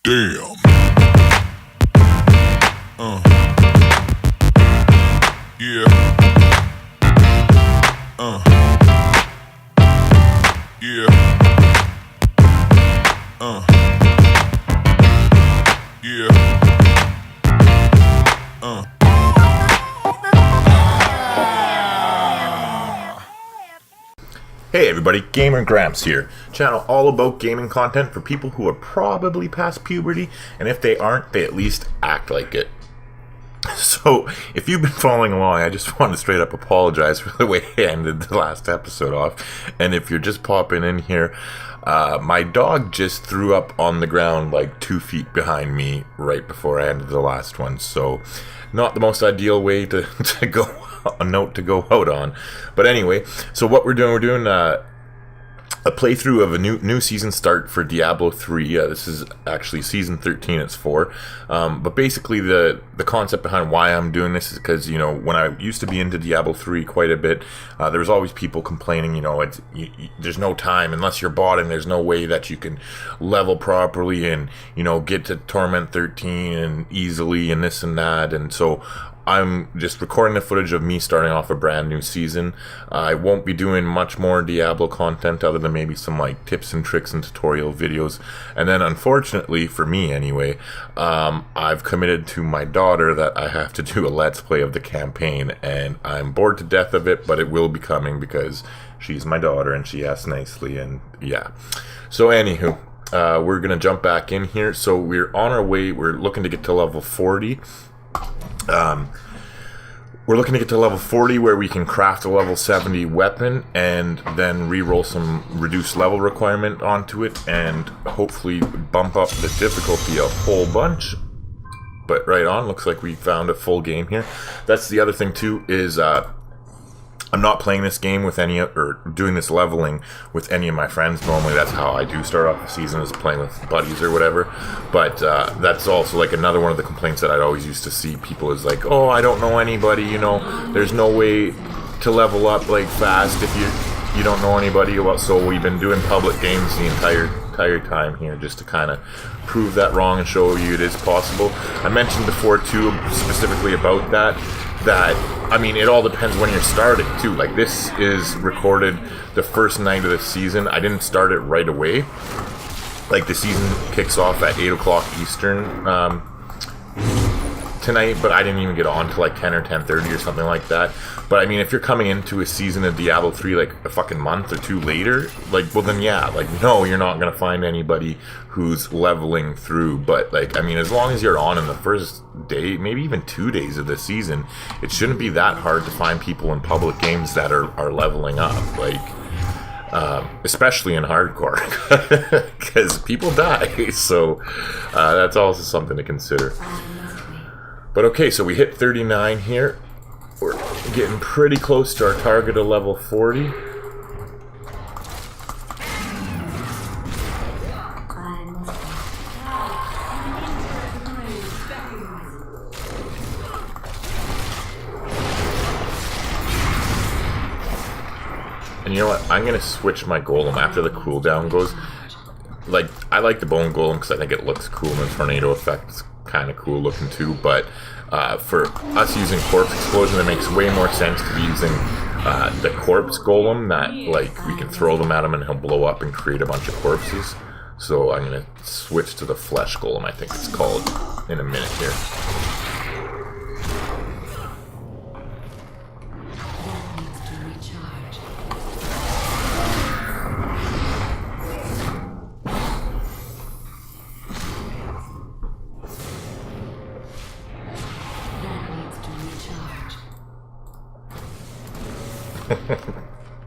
Damn. Yeah. Yeah. Yeah. Hey everybody, Gamer Grampz here. Channel all about gaming content for people who are probably past puberty, and if they aren't, they at least act like it. So, if you've been following along, I just want to straight up apologize for the way I ended the last episode off. And if you're just popping in here, my dog just threw up on the ground like 2 feet behind me right before I ended the last one. So, not the most ideal way to go, a note to go out on. But anyway, so what we're doing a playthrough of a new season start for Diablo 3. This is actually season 13 it's for. But basically the concept behind why I'm doing this is because, you know, when I used to be into Diablo 3 quite a bit, there was always people complaining, you know, there's no time unless you're bot, and there's no way that you can level properly and, you know, get to Torment 13 and easily and this and that. And so I'm just recording the footage of me starting off a brand new season. I won't be doing much more Diablo content other than maybe some like tips and tricks and tutorial videos. And then unfortunately, for me anyway, I've committed to my daughter that I have to do a let's play of the campaign. And I'm bored to death of it, but it will be coming because she's my daughter and she asks nicely, and yeah. So anywho, we're going to jump back in here. So we're on our way. We're looking to get to level 40. We're looking to get to level 40 where we can craft a level 70 weapon and then re-roll some reduced level requirement onto it and hopefully bump up the difficulty a whole bunch. But right on, looks like we found a full game here. That's the other thing too, is I'm not playing this game with any, or doing this leveling with any of my friends. Normally that's how I do start off the season, is playing with buddies or whatever. But that's also like another one of the complaints that I'd always used to see people is like, oh, I don't know anybody, you know, there's no way to level up like fast if you don't know anybody. So we've been doing public games the entire time here just to kind of prove that wrong and show you it is possible. I mentioned before too, specifically about that I mean, it all depends when you're starting too. Like, this is recorded the first night of the season. I didn't start it right away. Like, the season kicks off at 8 o'clock Eastern tonight, but I didn't even get on till like 10 or 10:30 or something like that. But I mean, if you're coming into a season of Diablo 3 like a fucking month or two later, like, well then yeah, like, no, you're not gonna find anybody who's leveling through. But like, I mean, as long as you're on in the first day, maybe even 2 days of the season, it shouldn't be that hard to find people in public games that are leveling up, like, especially in hardcore, because people die. So that's also something to consider. But okay, so we hit 39 here. We're getting pretty close to our target of level 40. And you know what? I'm going to switch my golem after the cooldown goes. Like, I like the bone golem because I think it looks cool, and the tornado effect is kind of cool looking too. But for us using corpse explosion, it makes way more sense to be using the corpse golem, that like we can throw them at him and he'll blow up and create a bunch of corpses. So I'm going to switch to the flesh golem, I think it's called, in a minute here.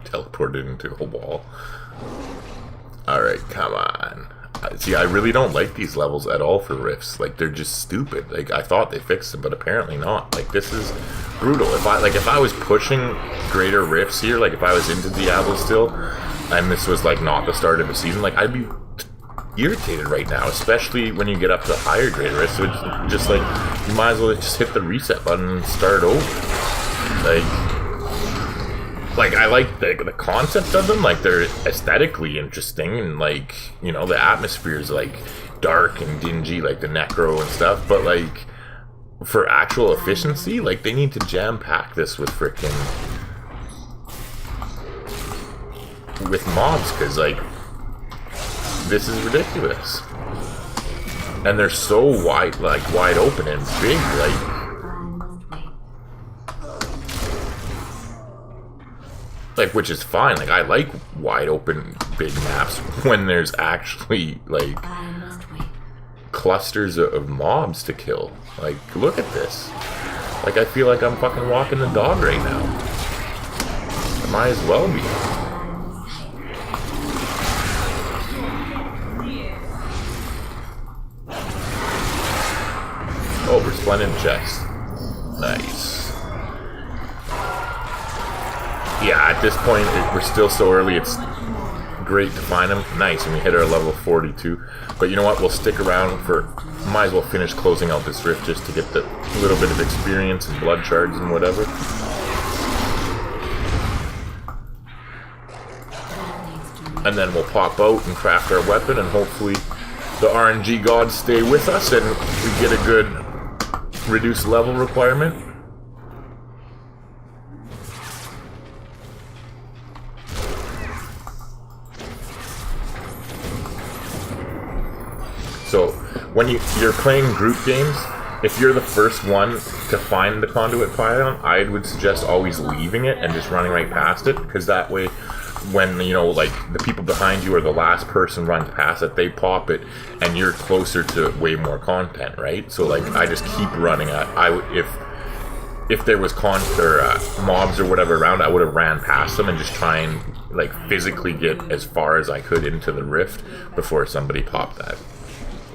Teleported into a wall. Alright, come on. See, I really don't like these levels at all for rifts. Like, they're just stupid. Like, I thought they fixed them, but apparently not. Like, this is brutal. If I was pushing greater rifts here, like if I was into Diablo still, and this was like not the start of the season, like I'd be irritated right now, especially when you get up to higher grade rifts. So it's just like, you might as well just hit the reset button and start over. Like I like the concept of them, like they're aesthetically interesting, and like, you know, the atmosphere is like dark and dingy, like the necro and stuff, but like for actual efficiency, like they need to jam pack this with freaking with mobs, because like this is ridiculous. And they're so wide, like wide open and big, like which is fine. Like I like wide open big maps when there's actually like clusters of mobs to kill. Like look at this. Like I feel like I'm fucking walking the dog right now. I might as well be. Oh, resplendent chest. Nice. Yeah, at this point, we're still so early, it's great to find them. Nice, and we hit our level 42. But you know what, we'll stick around for... Might as well finish closing out this rift just to get the little bit of experience and blood shards and whatever. And then we'll pop out and craft our weapon, and hopefully the RNG gods stay with us and we get a good reduced level requirement. So when you're playing group games, if you're the first one to find the conduit pylon, I would suggest always leaving it and just running right past it, because that way when, you know, like the people behind you or the last person runs past it, they pop it and you're closer to way more content, right? So like I just keep running at if there was mobs or whatever around, I would have ran past them and just try and like physically get as far as I could into the rift before somebody popped that.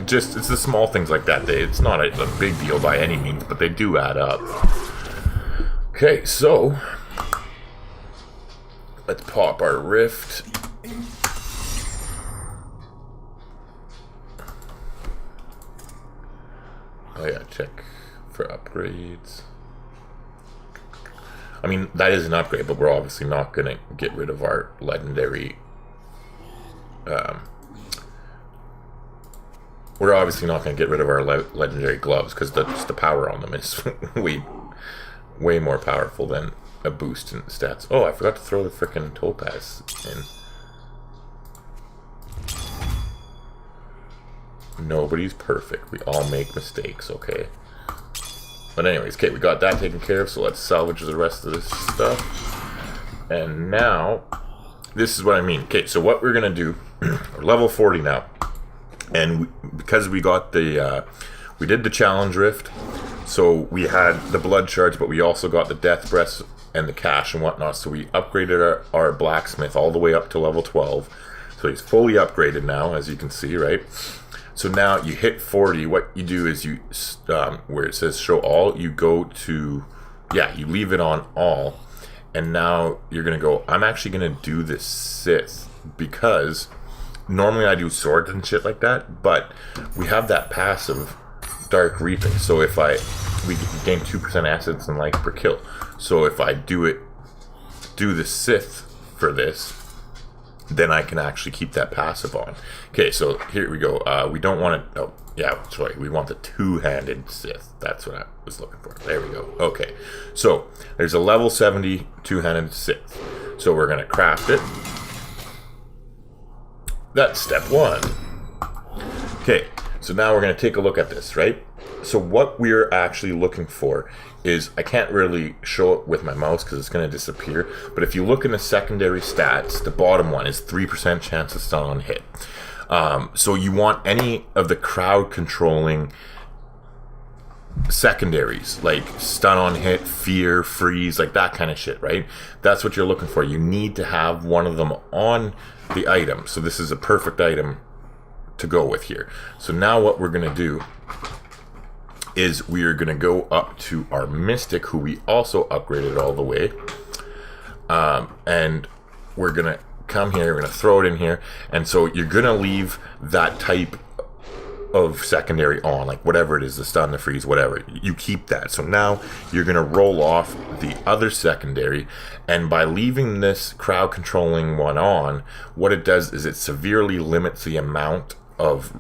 Just, it's the small things like that. It's not a big deal by any means, but they do add up. Okay, so let's pop our rift. Oh yeah, check for upgrades. I mean, that is an upgrade, but we're obviously not going to get rid of our legendary... we're obviously not going to get rid of our legendary gloves, because the power on them is way more powerful than a boost in stats. Oh, I forgot to throw the frickin' topaz in. Nobody's perfect. We all make mistakes, okay? But anyways, okay, we got that taken care of, so let's salvage the rest of this stuff. And now, this is what I mean. Okay, so what we're going to do, we're level 40 now. And because we got we did the challenge rift, so we had the blood shards, but we also got the death breaths and the cash and whatnot. So we upgraded our blacksmith all the way up to level 12. So he's fully upgraded now, as you can see, right? So now you hit 40. What you do is you, where it says show all, you go to, you leave it on all. And now you're going to go, I'm actually going to do this Sith, because normally I do swords and shit like that, but we have that passive dark reaping. So if we gain 2% assets and life per kill. So if I do the Sith for this, then I can actually keep that passive on. Okay, so here we go. We don't want to, that's right. We want the two-handed Sith. That's what I was looking for. There we go. Okay, so there's a level 70 two-handed Sith. So we're going to craft it. That's step one. Okay, so now we're going to take a look at this, right? So what we're actually looking for is, I can't really show it with my mouse because it's going to disappear, but if you look in the secondary stats, the bottom one is 3% chance of stun on hit. So you want any of the crowd controlling secondaries, like stun on hit, fear, freeze, like that kind of shit, right? That's what you're looking for. You need to have one of them on the item. So this is a perfect item to go with here. So now what we're going to do is we are going to go up to our Mystic, who we also upgraded all the way. And we're going to come here, we're going to throw it in here. And so you're going to leave that type of secondary on, like whatever it is, the stun, the freeze, whatever, you keep that. So now you're going to roll off the other secondary, and by leaving this crowd controlling one on, what it does is it severely limits the amount of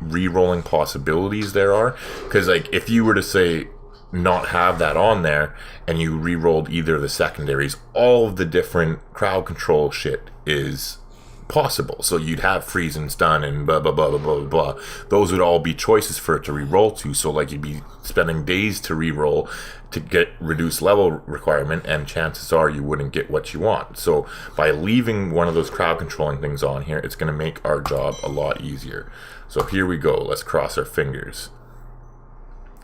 re-rolling possibilities there are. Because like if you were to say not have that on there and you re-rolled either of the secondaries, all of the different crowd control shit is possible. So you'd have freeze and stun and blah blah blah blah blah blah. Those would all be choices for it to re-roll to. So like you'd be spending days to re-roll to get reduced level requirement, and chances are you wouldn't get what you want. So by leaving one of those crowd controlling things on here, it's going to make our job a lot easier. So here we go. Let's cross our fingers.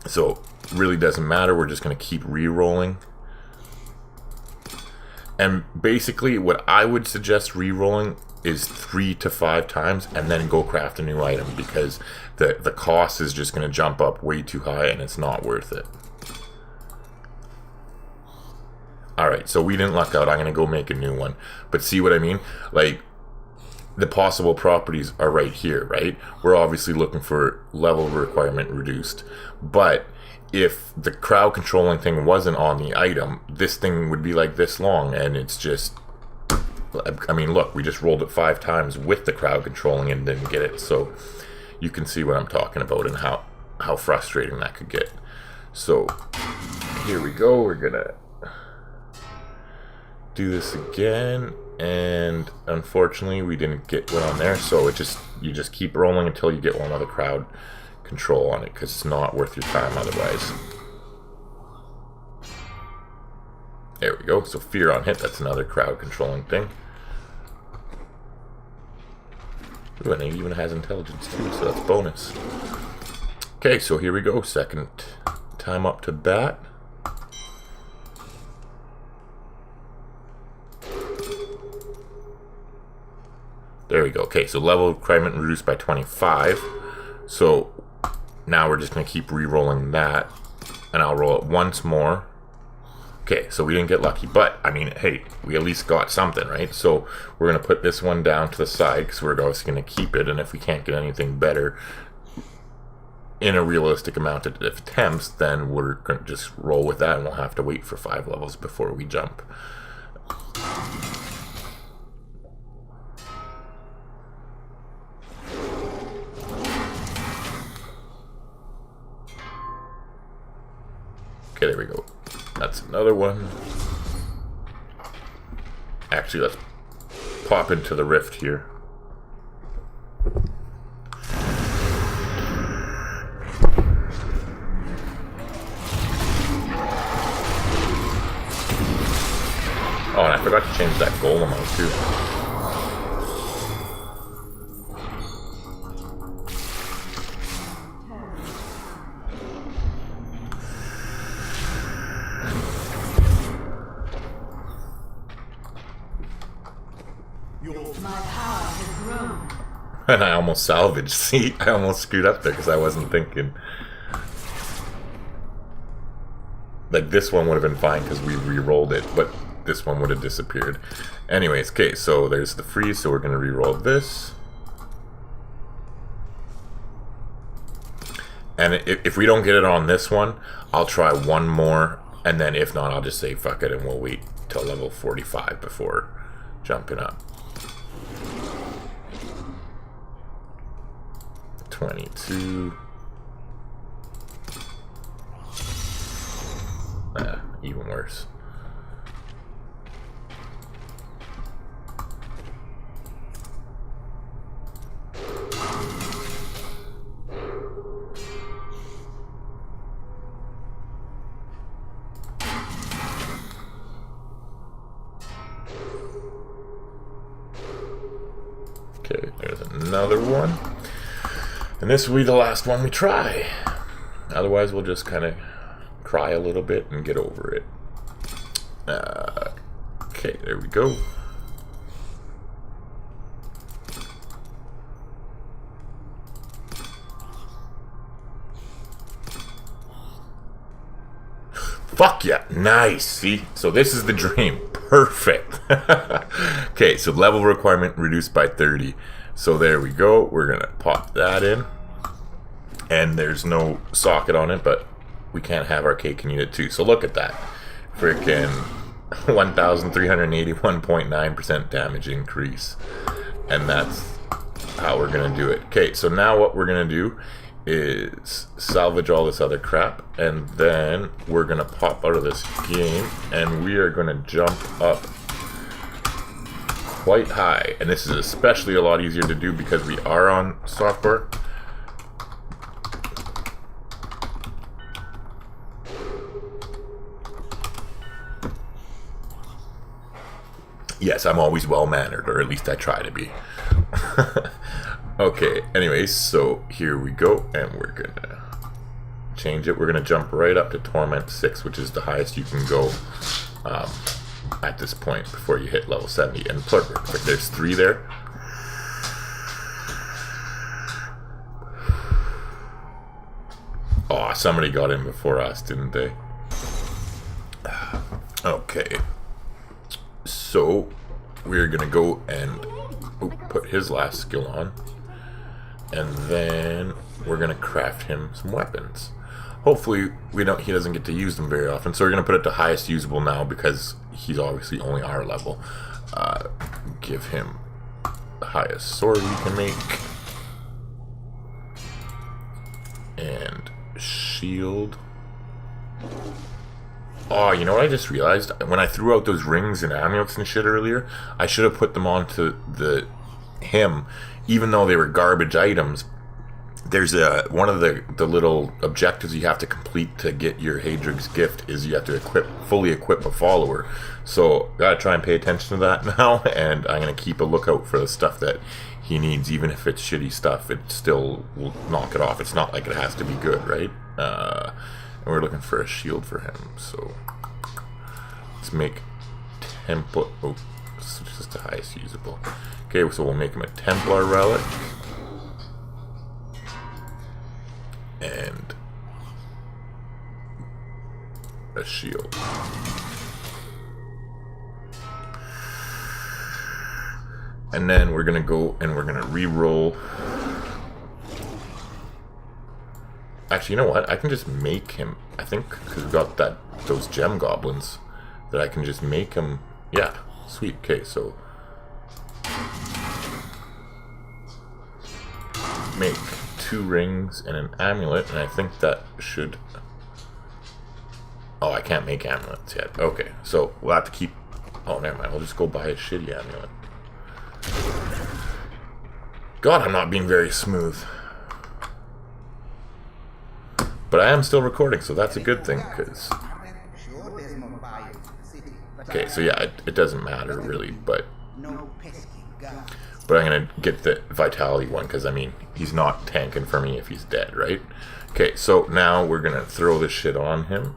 So really doesn't matter. We're just going to keep re-rolling. And basically what I would suggest re-rolling is 3 to 5 times and then go craft a new item, because the cost is just going to jump up way too high and it's not worth it. Alright, so we didn't luck out. I'm going to go make a new one. But see what I mean? Like, the possible properties are right here, right? We're obviously looking for level requirement reduced. But if the crowd controlling thing wasn't on the item, this thing would be like this long, and it's just... I mean, look, we just rolled it 5 times with the crowd controlling and didn't get it. So you can see what I'm talking about and how frustrating that could get. So here we go. We're going to do this again, and unfortunately we didn't get one on there, so you just keep rolling until you get one with a crowd control on it, because it's not worth your time otherwise. There we go. So fear on hit, that's another crowd controlling thing. Ooh, and it even has intelligence too, so that's bonus. Okay, so here we go. Second time up to bat. There we go. Okay, so level requirement reduced by 25. So now we're just going to keep re-rolling that. And I'll roll it once more. Okay, so we didn't get lucky. But, I mean, hey, we at least got something, right? So we're going to put this one down to the side, because we're obviously going to keep it. And if we can't get anything better in a realistic amount of attempts, then we're going to just roll with that. And we'll have to wait for 5 levels before we jump. Okay, there we go. That's another one. Actually, let's pop into the rift here. Oh, and I forgot to change that golem out too. And I almost salvaged. See, I almost screwed up there because I wasn't thinking. Like, this one would have been fine because we re-rolled it, but this one would have disappeared. Anyways, okay, so there's the freeze, so we're going to re-roll this. And if we don't get it on this one, I'll try one more, and then if not, I'll just say fuck it, and we'll wait till level 45 before jumping up. 22. Even worse. Okay, there's another one. And this will be the last one we try. Otherwise, we'll just kind of cry a little bit and get over it. Okay, there we go. Fuck yeah, nice, see? So this is the dream, perfect. Okay, so level requirement reduced by 30. So there we go, we're gonna pop that in. And there's no socket on it, but we can't have our cake and eat it too. So look at that. Freaking 1,381.9% damage increase. And that's how we're gonna do it. Okay, so now what we're gonna do is salvage all this other crap, and then we're gonna pop out of this game, and we are gonna jump up quite high. And this is especially a lot easier to do because we are on software. Yes, I'm always well-mannered, or at least I try to be. Okay, anyways, so here we go, and we're gonna change it. We're gonna jump right up to Torment 6, which is the highest you can go at this point before you hit level 70. And perfect, there's 3 there. Oh, somebody got in before us, didn't they? Okay. So, we're gonna go and put his last skill on. And then we're gonna craft him some weapons. Hopefully he doesn't get to use them very often. So we're gonna put it to highest usable now because he's obviously only our level. Give him the highest sword we can make. And shield. Oh, you know what I just realized? When I threw out those rings and amulets and shit earlier, I should have put them onto him, even though they were garbage items. There's one of the little objectives you have to complete to get your Hadrig's gift is you have to fully equip a follower. So gotta try and pay attention to that now, and I'm gonna keep a lookout for the stuff that he needs, even if it's shitty stuff. It still will knock it off. It's not like it has to be good, right? And we're looking for a shield for him, so let's make Templar. Oh, this is just the highest usable. Okay, so we'll make him a Templar relic and a shield. And then we're gonna go and we're gonna re-roll. Actually, you know what? I can just make him. I think because we got those gem goblins, that I can just make him. Yeah, sweet. Okay, so make 2 rings and an amulet, and I think that should. Oh, I can't make amulets yet. Okay, so we'll have to keep. Oh, never mind. We'll just go buy a shitty amulet. God, I'm not being very smooth. But I am still recording, so that's a good thing, because... Okay, so yeah, it doesn't matter, really, but I'm going to get the Vitality one, because, I mean, he's not tanking for me if he's dead, right? Okay, so now we're going to throw this shit on him.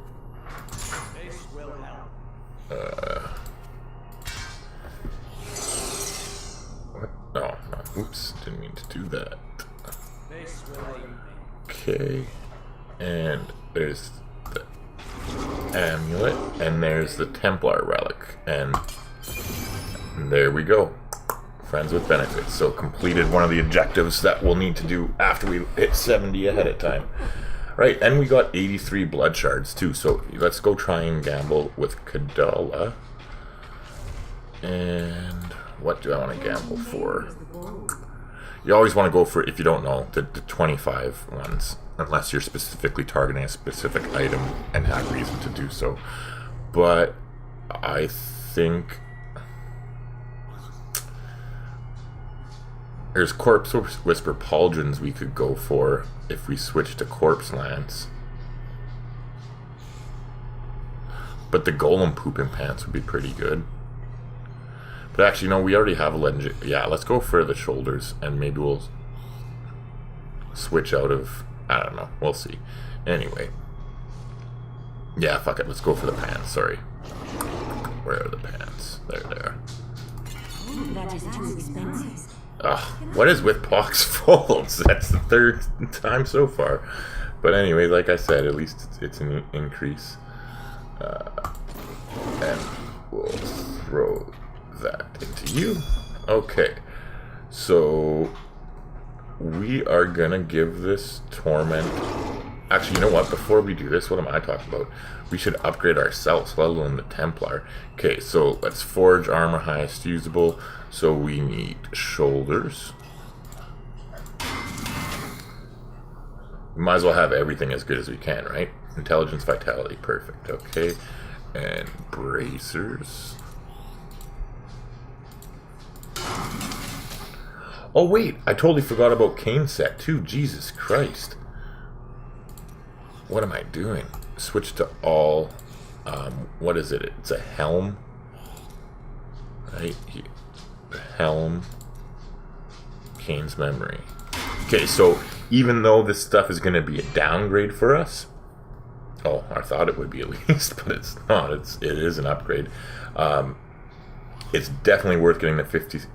What? Oh, no, oops, didn't mean to do that. Okay. And there's the amulet, and there's the Templar relic, and there we go. Friends with benefits. So completed one of the objectives that we'll need to do after we hit 70 ahead of time. Right, and we got 83 blood shards too, so let's go try and gamble with Kadala. And what do I want to gamble for? You always want to go for, if you don't know, the 25 ones. Unless you're specifically targeting a specific item and have reason to do so. But I think there's Corpse Whisper Pauldrons we could go for if we switch to Corpse Lance. But the Golem Pooping Pants would be pretty good. But actually, no, we already have a legend. Yeah, let's go for the shoulders, and maybe we'll switch out of... I don't know. We'll see. Anyway. Yeah, fuck it. Let's go for the pants. Sorry. Where are the pants? There they are. That is too expensive. Ugh. What is with Pox Folds? That's the 3rd time so far. But anyway, like I said, at least it's an increase. And we'll throw that into you. Okay. So... we are gonna give this Torment... Actually, you know what? Before we do this, what am I talking about? We should upgrade ourselves, let alone the Templar. Okay, so let's forge armor highest usable. So we need shoulders. We might as well have everything as good as we can, right? Intelligence, vitality, perfect. Okay, and bracers. Oh wait, I totally forgot about cane set too. Jesus Christ. What am I doing? Switch to all. What is it? It's a helm. Right here. Helm. Kane's memory. Okay, so even though this stuff is going to be a downgrade for us. Oh, I thought it would be at least, but it's not. It is an upgrade. It's definitely worth getting the 50%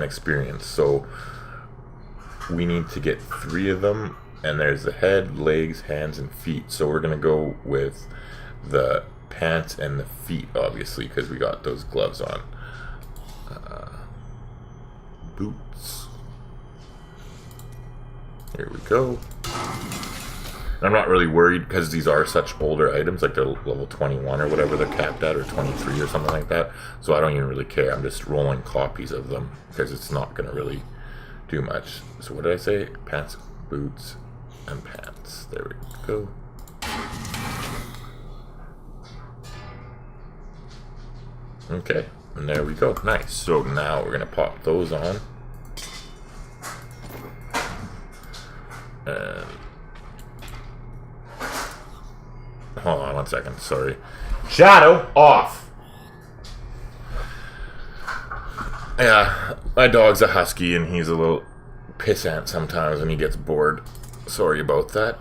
experience. So we need to get 3 of them, and there's the head, legs, hands, and feet. So we're gonna go with the pants and the feet, obviously, because we got those gloves on. Boots. Here we go. I'm not really worried because these are such older items, like they're level 21 or whatever they're capped at, or 23 or something like that. So I don't even really care. I'm just rolling copies of them because it's not going to really do much. So what did I say? Pants, boots, and pants. There we go. Okay, and there we go. Nice. So now we're going to pop those on. And hold on 1 second, sorry. Shadow off! Yeah, my dog's a husky and he's a little pissant sometimes when he gets bored. Sorry about that.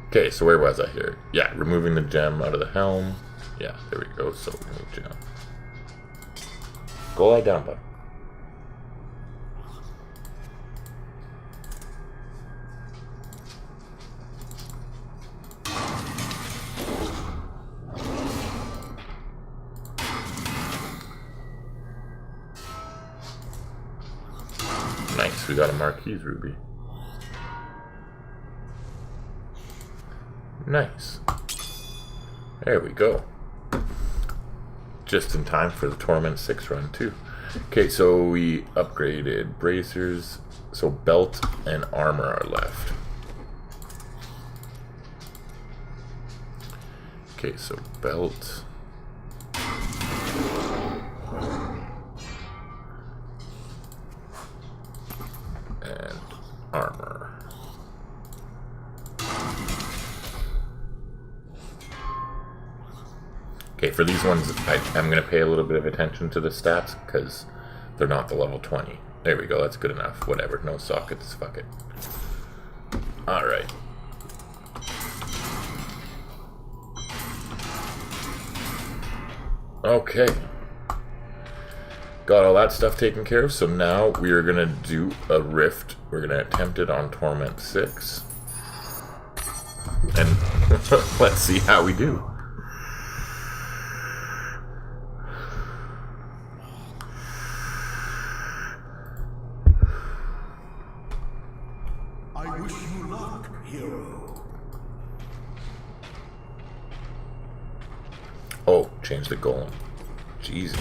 Okay, so where was I here? Yeah, removing the gem out of the helm. Yeah, there we go. So remove gem. Go lie down, bud. Nice, we got a Marquise Ruby. Nice. There we go. Just in time for the Torment 6 run too. Okay, so we upgraded bracers. So belt and armor are left. Okay, so belt. And armor. Okay, for these ones, I'm going to pay a little bit of attention to the stats because they're not the level 20. There we go, that's good enough. Whatever, no sockets, fuck it. Alright. Okay. Got all that stuff taken care of, so now we are going to do a rift. We're going to attempt it on Torment 6. And let's see how we do. I wish you luck, hero. Oh, change the golem. Jesus.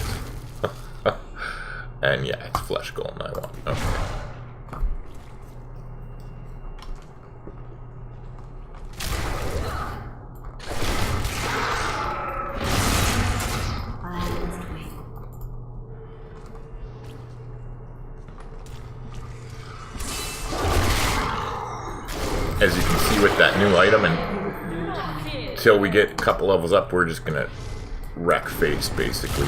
And yeah, it's flesh golem I want. Okay. As you can see with that new item, and until we get a couple levels up, we're just gonna wreck face, basically.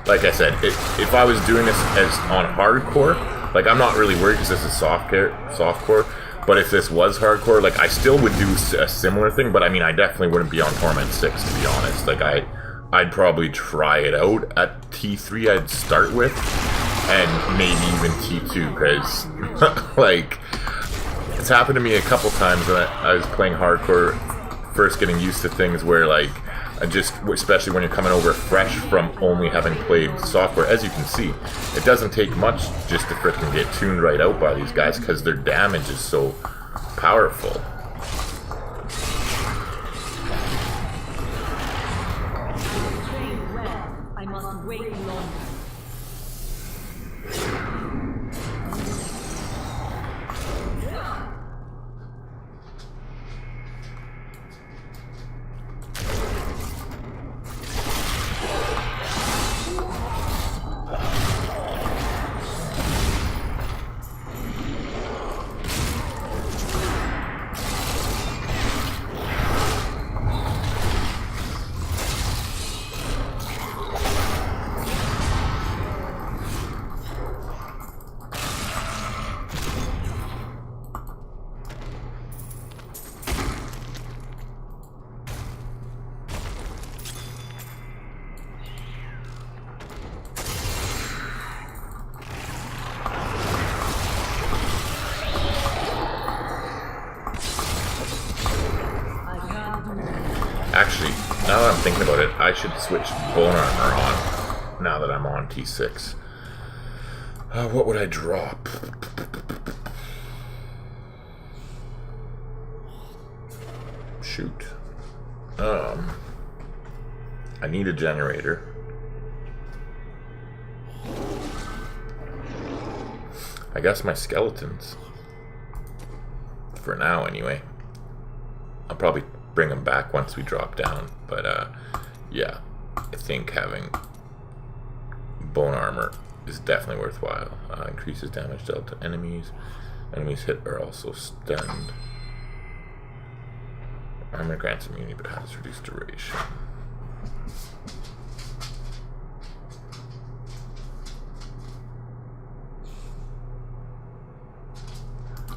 Like I said, if I was doing this as on hardcore, like I'm not really worried because this is softcore, but if this was hardcore, like I still would do a similar thing, but I mean I definitely wouldn't be on Torment 6 to be honest. Like I'd probably try it out at T3 I'd start with, and maybe even T2, because like it's happened to me a couple times when I was playing hardcore, first getting used to things where like especially when you're coming over fresh from only having played software, as you can see, it doesn't take much just to frickin' get tuned right out by these guys because their damage is so powerful. I must wait longer. I should switch bone armor on now that I'm on T6. What would I drop? Shoot. I need a generator. I guess my skeletons. For now, anyway. I'll probably bring them back once we drop down. But, yeah. I think having bone armor is definitely worthwhile. Increases damage dealt to enemies. Enemies hit are also stunned. Armor grants immunity but has reduced duration.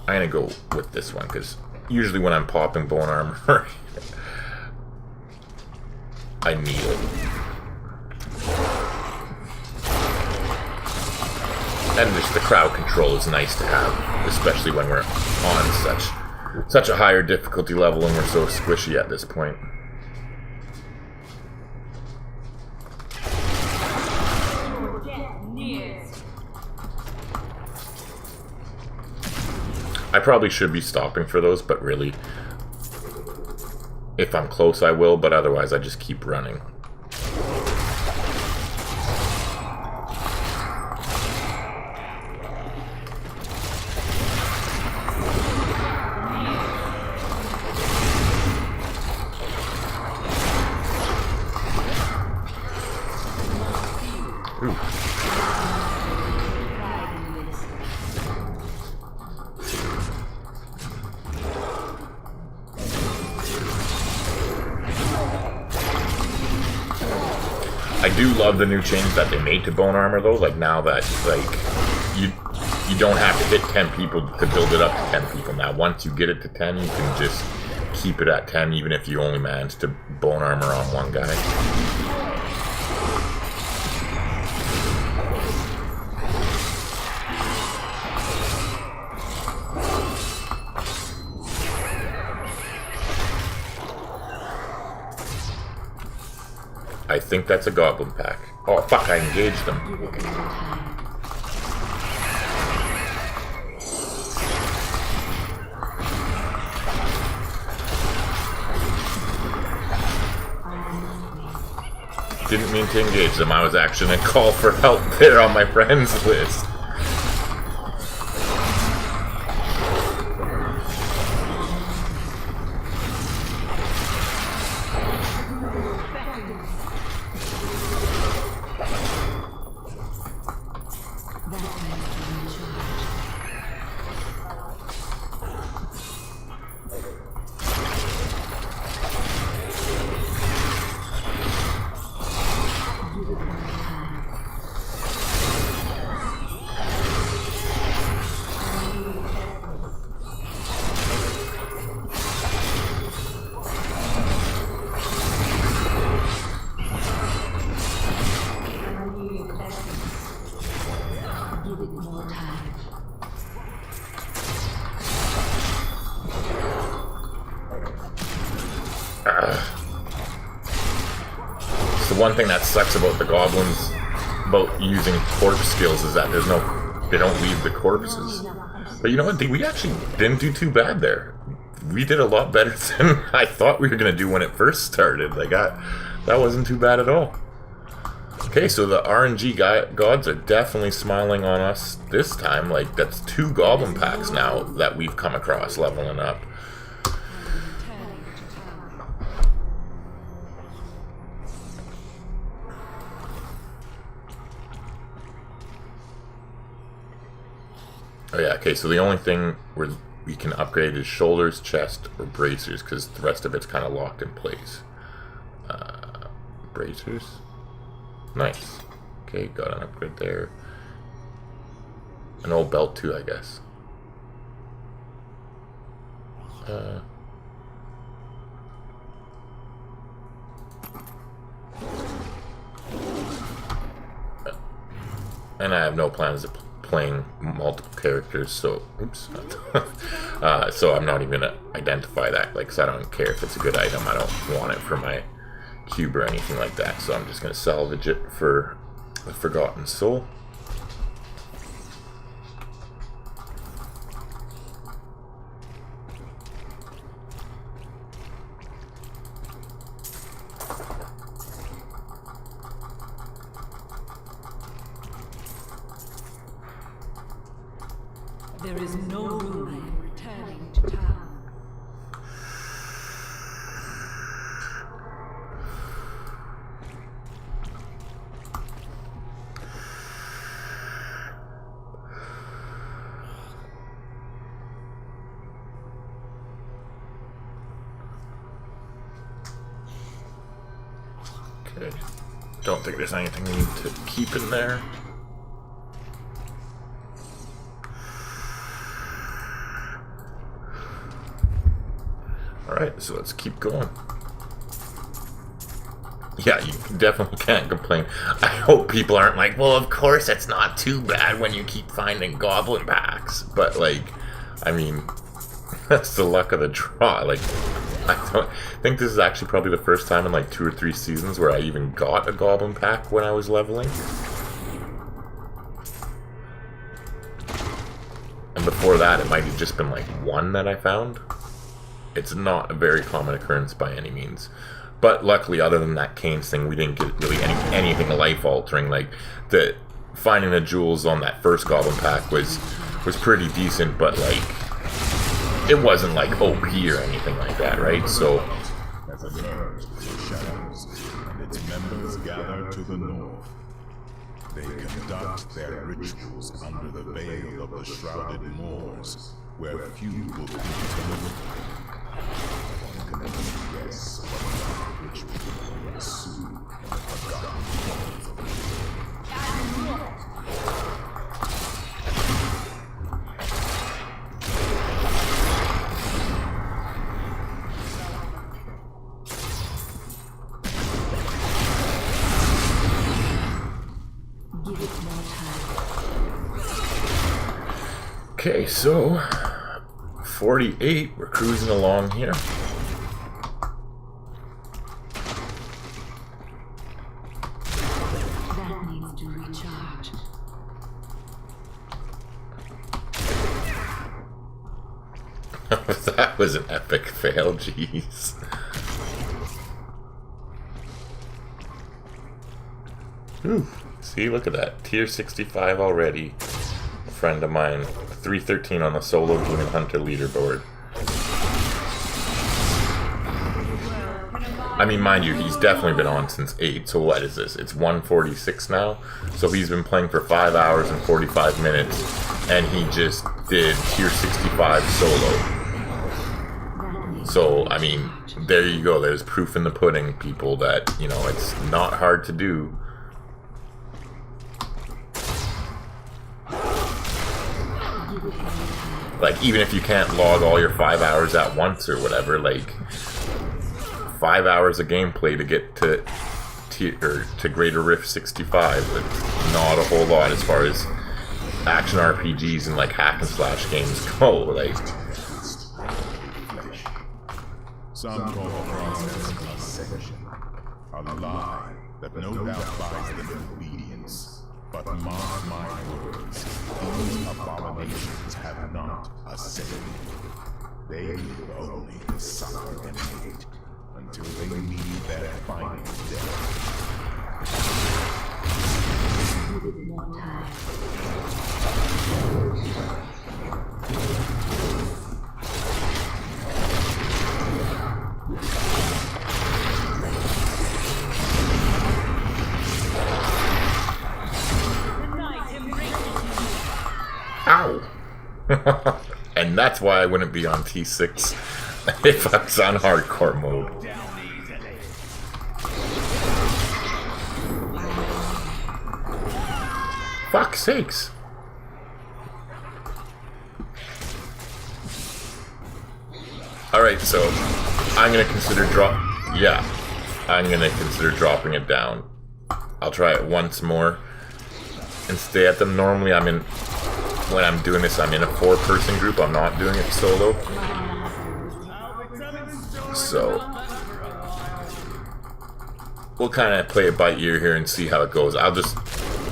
I'm gonna go with this one because usually when I'm popping bone armor, I need it. And just the crowd control is nice to have, especially when we're on such a higher difficulty level and we're so squishy at this point. I probably should be stopping for those, but really, if I'm close I will, but otherwise I just keep running. Ooh. I do love the new change that they made to bone armor though, like now that you don't have to hit 10 people to build it up to 10 people. Now once you get it to 10 you can just keep it at 10 even if you only manage to bone armor on one guy. I think that's a goblin pack. Oh fuck, I engaged them. Didn't mean to engage them, I was actually gonna call for help there on my friends list. One thing that sucks about the goblins about using corpse skills is that they don't leave the corpses. But you know what, we actually didn't do too bad there. We did a lot better than I thought we were gonna do when it first started. Like that wasn't too bad at all. Okay, so the RNG gods are definitely smiling on us this time. Like that's 2 goblin packs now that we've come across leveling up. Oh yeah, okay, so the only thing we can upgrade is shoulders, chest, or bracers, because the rest of it's kind of locked in place. Bracers? Nice. Okay, got an upgrade there. An old belt too, I guess. And I have no plans of playing multiple characters, so oops. So I'm not even gonna identify that, like, 'cause I don't care if it's a good item. I don't want it for my cube or anything like that, so I'm just going to salvage it for the Forgotten Soul. There is no room. I am returning to town. Okay. Don't think there's anything we need to keep in there. Alright, so let's keep going. Yeah, you definitely can't complain. I hope people aren't like, well, of course it's not too bad when you keep finding goblin packs. But, like, I mean, that's the luck of the draw. Like, I don't think this is actually probably the first time in like 2 or 3 seasons where I even got a goblin pack when I was leveling. And before that, it might have just been like 1 that I found. It's not a very common occurrence by any means. But luckily, other than that Canes thing, we didn't get really anything life-altering. Like, the finding the jewels on that first goblin pack was pretty decent, but like, it wasn't like OP or anything like that, right? So, As emerged the shadows, and its members gather to the north. They conduct their rituals under the veil of the shrouded moors, where few will be delivered. One can only guess what the ritual will ensue on the forgotten halls of the world. Give it more time. okay, so 48, we're cruising along here. That needs to recharge. That was an epic fail, jeez. Ooh, see, look at that. Tier 65 already. A friend of mine, 313 on the solo Demon Hunter leaderboard. I mean, mind you, he's definitely been on since 8, so what is this? It's 1:46 now? So he's been playing for 5 hours and 45 minutes, and he just did Tier 65 solo. So, I mean, there you go. There's proof in the pudding, people, that, you know, it's not hard to do. Like, even if you can't log all your 5 hours at once or whatever, like, 5 hours of gameplay to get to Greater Rift 65, it's not a whole lot as far as action RPGs and, like, hack and slash games go. Like, Some call the process ascension, a lie that no doubt buys them obedience. But mark my words, these abominations have not ascended. They live only to suffer and hate until they meet their final death. Give it more time. ow! And that's why I wouldn't be on T6 if I was on hardcore mode. Fuck's sakes! Alright, so I'm gonna consider I'm gonna consider dropping it down. I'll try it once more and stay at them. Normally when I'm doing this, I'm in a 4-person group. I'm not doing it solo. So we'll kind of play it by ear here and see how it goes. I'll just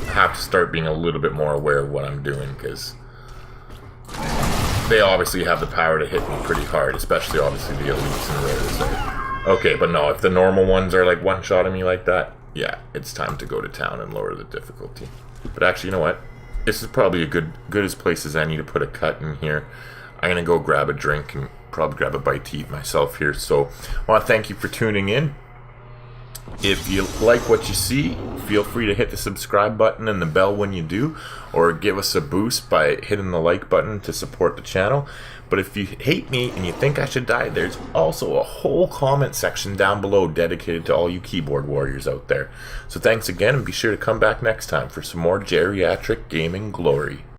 have to start being a little bit more aware of what I'm doing, because they obviously have the power to hit me pretty hard, especially obviously the elites and rares. So. Okay, but no, if the normal ones are like one-shotting me like that, yeah, it's time to go to town and lower the difficulty. But actually, you know what? This is probably a good as place as any to put a cut in here. I'm gonna go grab a drink and probably grab a bite to eat myself here. So I want to thank you for tuning in. If you like what you see, feel free to hit the subscribe button and the bell when you do, or give us a boost by hitting the like button to support the channel. But if you hate me and you think I should die, there's also a whole comment section down below dedicated to all you keyboard warriors out there. So thanks again, and be sure to come back next time for some more geriatric gaming glory.